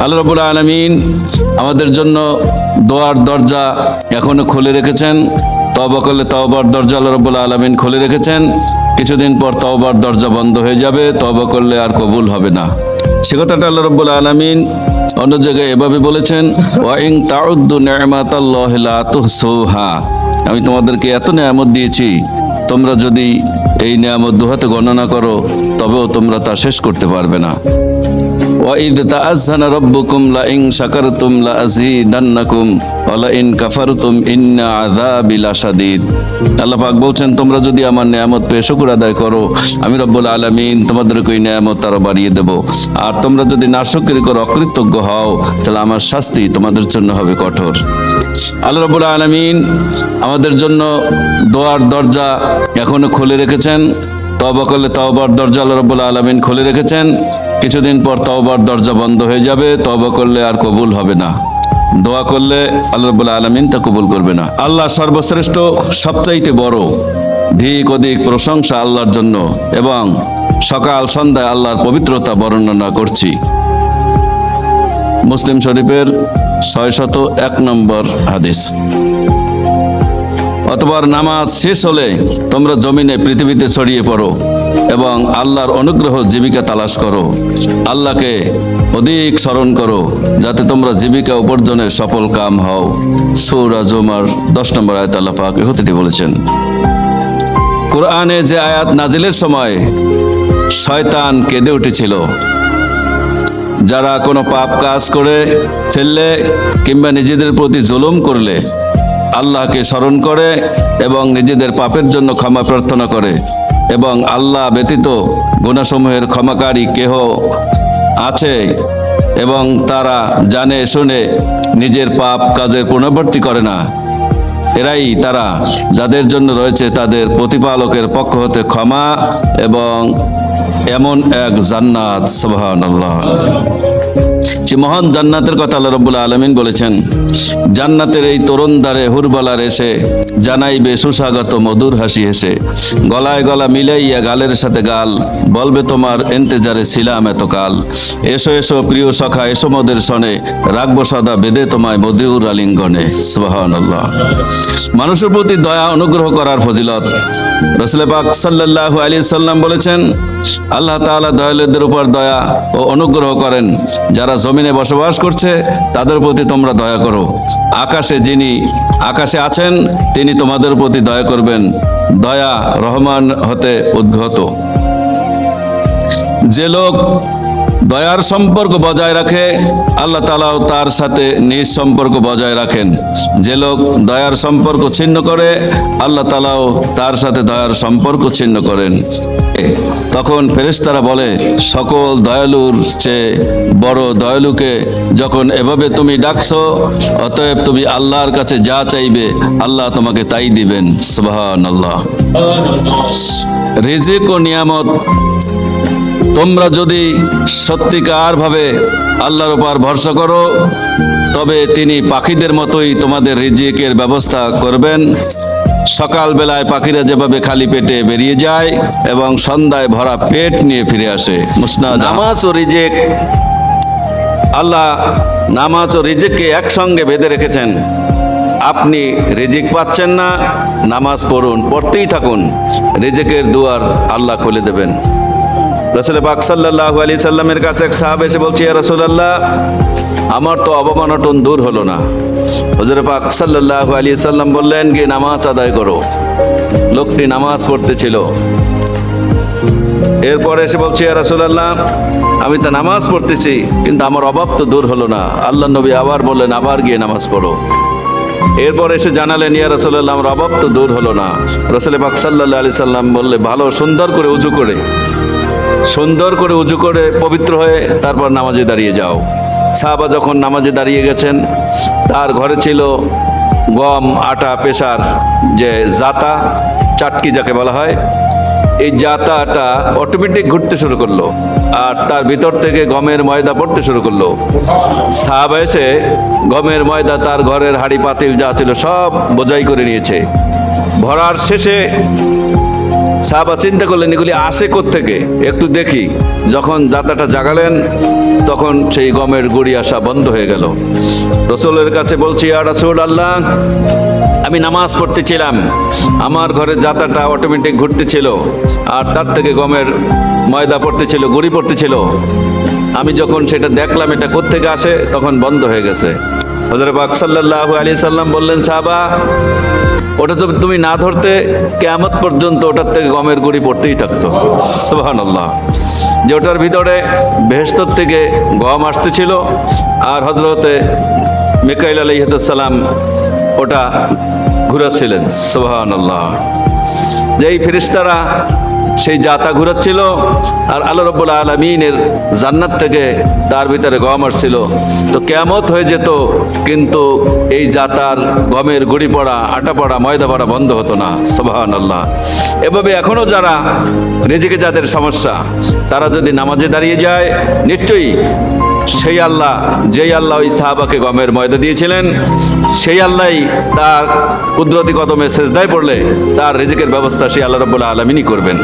আল্লাহ রাব্বুল আলামিন আমাদের জন্য দোয়ার দরজা এখনো খুলে রেখেছেন। তওবা করলে তওবার দরজা আল্লাহ রাব্বুল আলামিন খুলে রেখেছেন। কিছুদিন পর তওবার দরজা বন্ধ হয়ে যাবে, তওবা করলে আর কবুল হবে না। সে কথাটা আল্লাহ রাব্বুল আলামিন অন্য জায়গায় এভাবে বলেছেন, ওয়া ইন তাউদ্দু নি'মাতাল্লাহি লা তুহসুহা। আমি তোমাদেরকে এত নিয়ামত দিয়েছি, তোমরা যদি এই নিয়ামত দুহাতে গণনা করো তবেও তোমরা তা শেষ করতে পারবে না। وَإِذْ تَأَذَّنَ رَبُّكُمْ لَئِنْ شَكَرْتُمْ لَأَزِيدَنَّكُمْ وَلَئِنْ كَفَرْتُمْ إِنَّ عَذَابِي لَشَدِيدٌ। আল্লাহ পাক বলছেন, তোমরা যদি আমার নিয়ামত পেয়ে শুকর আদায় করো, আমি রব্বুল আলামিন তোমাদেরকে ওই নিয়ামত আরো বাড়িয়ে দেব। আর তোমরা যদি নাশকরি করো, অকৃতজ্ঞ হও, তাহলে আমার শাস্তি তোমাদের জন্য হবে কঠোর। আল্লাহ রাব্বুল আলামিন আমাদের জন্য দোয়ার দরজা এখনো খুলে রেখেছেন। তওবা করলে তওবার দরজা আল্লাহ রাব্বুল আলামিন খুলে রেখেছেন। কিছুদিন পর তওবার দরজা বন্ধ হয়ে যাবে, তওবা করলে আর কবুল হবে না। দোয়া করলে আল্লাহ রাব্বুল আলামিন তা কবুল করবে না। আল্লাহ সর্বশ্রেষ্ঠ, সবচাইতে বড়। ধিক অধিক প্রশংসা আল্লাহর জন্য, এবং সকাল সন্ধ্যায় আল্লাহর পবিত্রতা বর্ণনা করছি। মুসলিম শরীফের 601 নম্বর হাদিস। অতঃপর নামাজ শেষ হলে তোমরা জমিনে পৃথিবীতে ছড়িয়ে পড়ো এবং আল্লাহর অনুগ্রহ জীবিকা তালাশ করো। আল্লাহকে অধিক স্মরণ করো যাতে তোমরা জীবিকা উপার্জনে সফল কাম হও। সূরা জুমার 10 নম্বর আয়াত আল্লাহ পাক এই কথাটি বলেছেন। কোরআনে যে আয়াত নাজিলের সময় শয়তান কেঁদে উঠেছিল, যারা কোনো পাপ কাজ করে ফেললে কিংবা নিজেদের প্রতি জুলুম করলে আল্লাহকে স্মরণ করে এবং নিজেদের পাপের জন্য ক্ষমা প্রার্থনা করে, এবং আল্লাহ ব্যতীত গুনাহসমূহের ক্ষমাকারী কেহ আছে, এবং তারা জানে শুনে নিজের পাপ কাজের পুনরাবৃত্তি করে না, এরাই তারা যাদের জন্য রয়েছে তাদের প্রতিপালকের পক্ষ হতে ক্ষমা এবং এমন এক জান্নাত। সুবহানাল্লাহ। যে মহান জান্নাতের কথা আল্লাহ রাব্বুল আলামিন বলেছেন, জান্নাতের এই তরুণ দ্বারে হুরবালার এসে জানাইবে সুস্বাগত মধুর হাসি হেসে, গলায় গলা মিলাইয়া গালের সাথে গাল, বলবে তোমার ইন্তেজারে ছিলাম এতকাল। এসো এসো প্রিয় সখা, এসো মোদের সনে, রাখবো সদা বেঁধে তোমায় মধুর আলিঙ্গনে। সুবহানাল্লাহ। মানুষের প্রতি দয়া অনুগ্রহ করার ফজিলত রাসূল পাক সাল্লাল্লাহু আলাইহি সাল্লাম বলেছেন, আল্লাহ তাআলা দয়ালুদের উপর দয়া ও অনুগ্রহ করেন। যারা জমিনে বসবাস করছে তাদের প্রতি তোমরা দয়া করো। যিনি আকাশে আছেন তিনি তোমাদের প্রতি দয়া করবেন। দয়া রহমান হতে উদ্গত। যে লোক দয়ার সম্পর্ক বজায় রাখে, আল্লাহ তাআলাও তার সাথে নিজ সম্পর্ক বজায় রাখেন। যে লোক দয়ার সম্পর্ক ছিন্ন করে, আল্লাহ তাআলাও তার সাথে দয়ার সম্পর্ক ছিন্ন করেন। তখন ফেরেশতারা বলে, সকল দয়ালুর চেয়ে বড় দয়ালুকে যখন এভাবে তুমি ডাকছো, অতএব তুমি আল্লাহর কাছে যা চাইবে আল্লাহ তোমাকে তাই দিবেন। সুবহানাল্লাহ। রিজিক ও নিয়ামত, তোমরা যদি সত্যিকার ভাবে আল্লাহর উপর ভরসা করো তবে তিনি পাখিদের মতোই তোমাদের রিজিকের ব্যবস্থা করবেন। সকাল বেলায় পাখিরা যেভাবে খালি পেটে বেরিয়ে যায় এবং সন্ধ্যায় ভরা পেট নিয়ে ফিরে আসে। মুসনাদ। নামাজ ও রিজিক, আল্লাহ নামাজ ও রিজিককে একসঙ্গে বেঁধে রেখেছেন। আপনি রিজিক পাচ্ছেন না, নামাজ পড়ুন, পড়তেই থাকুন, রিজিকের দুয়ার আল্লাহ খুলে দেবেন। রাসূল পাক সাল্লাল্লাহু আলাইহি সাল্লামের কাছে এক সাহাবা এসে বলছে, ইয়া রাসূলুল্লাহ, আমার তো অবমাননা দূর হলো না। হুজুর পাক সাল্লাল্লাহু আলাইহি সাল্লাম বললেন, গিয়ে নামাজ আদায় করো। লোকটি নামাজ পড়তেছিল। এরপরে এসে বলছে, ইয়া রাসূলুল্লাহ, আমি তো নামাজ পড়তেছি কিন্তু আমার অভাব তো দূর হলো না। আল্লাহ নবী আবার বললেন, আবার গিয়ে নামাজ পড়ো। এরপর এসে জানালেন, ইয়া রাসূলুল্লাহ, আমার অভাব তো দূর হলো না। রাসূল পাক সাল্লাল্লাহু আলাইহি সাল্লাম বললে, ভালো সুন্দর করে উযু করে পবিত্র হয়ে তারপর নামাজে দাঁড়িয়ে যাও। সাহাবা যখন নামাজে দাঁড়িয়ে গেছেন, তার ঘরে ছিল গম, আটা, পেশার যে জাতা, চাটকি যাকে বলা হয়, এই জাতাটা অটোমেটিক ঘুরতে শুরু করলো আর তার ভিতর থেকে গমের ময়দা পড়তে শুরু করলো। সাহাবা এসে গমের ময়দা তার ঘরের হাঁড়ি পাতিল যা ছিল সব বোঝাই করে নিয়েছে। ভরার শেষে সাহাবা চিন্তা করলেন, এগুলি আসে কোত্থেকে, একটু দেখি। যখন জাতাটা জাগালেন তখন সেই গমের গুড়ি আসা বন্ধ হয়ে গেল। রসুলের কাছে বলছি, ইয়া রাসূলুল্লাহ, আমি নামাজ পড়তেছিলাম, আমার ঘরের জাতাটা অটোমেটিক ঘুরতেছিল, আর তার থেকে গমের ময়দা পড়তেছিল, গুড়ি পড়তেছিল। আমি যখন সেটা দেখলাম এটা কোত্থেকে আসে, তখন বন্ধ হয়ে গেছে। হযরত পাক সাল্লাল্লাহু আলাইহি সাল্লাম বললেন, সাহাবা, ওটা তো তুমি না ধরতে কিয়ামত পর্যন্ত ওটার থেকে গমের গুড়ি পড়তেই থাকতো। সুবহানাল্লাহ। যে ওটার ভিতরে বেহেশত থেকে গম আসতেছিল, আর হযরতে মিকাইল আলাইহিস সালাম ওটা ঘুরাচ্ছিলেন। সুবহানাল্লাহ। যেই ফেরেশতারা সেই জাতা ঘুরাচ্ছিল, আর আল্লাহ রাব্বুল আলামিনের জান্নাত থেকে তার ভিতরে গম আসছিল, তো কিয়ামত হয়ে যেত, কিন্তু এই জাতার গমের গুড়ি পড়া, আটা পড়া, ময়দা পড়া বন্ধ হতো না। সুবহানাল্লাহ। এভাবে এখনো যারা রিজিকে যাদের সমস্যা, তারা যদি নামাজে দাঁড়িয়ে যায়, নিশ্চয়ই সেই আল্লাহ, যেই আল্লাহ ওই সাহাবাকে গমের ময়দা দিয়েছিলেন, সেই আল্লাহই তার কুদরতি কদমে সেজদায় পড়লে তার রিজিকের ব্যবস্থা সেই আল্লাহ রাব্বুল আলামিনই করবেন।